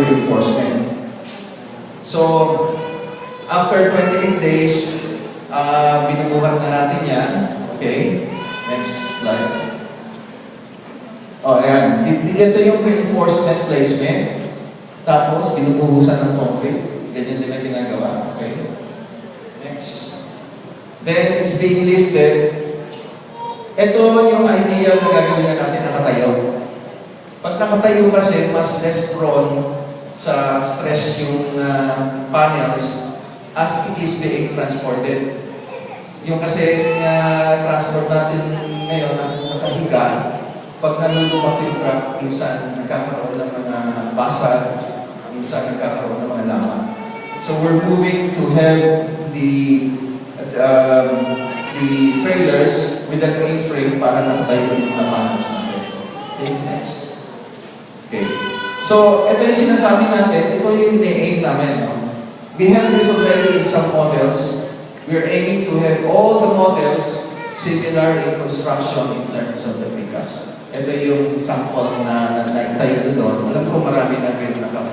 reinforcement. So, after 28 days, binubuhat na natin yan. Okay? Next slide. O, ayan. Ito yung reinforcement placement. Tapos, binubuhusan ng concrete. Ganyan din ang ginagawa. Okay? Next. Then, it's being lifted. Ito yung idea na gagawin na natin nakatayo. Pag nakatayo kasi, mas less prone sa stress yung panels as it is being transported. Yung kasi transport natin ngayon ang nakahiga, pag nalulubak yung truck, minsan nagkakaroon ng mga basag, minsan nagkakaroon ng mga laman. So we're moving to have the trailers with an A-frame para nakatayo yung panels natin. Okay, next. Okay. So, ito yung sinasabi natin, ito yung ine-aim namin. No? We have this already in some models. We're aiming to have all the models similar in construction in terms of the precast. Ito yung sample na naitayo doon. Alam ko marami na rin nakapit.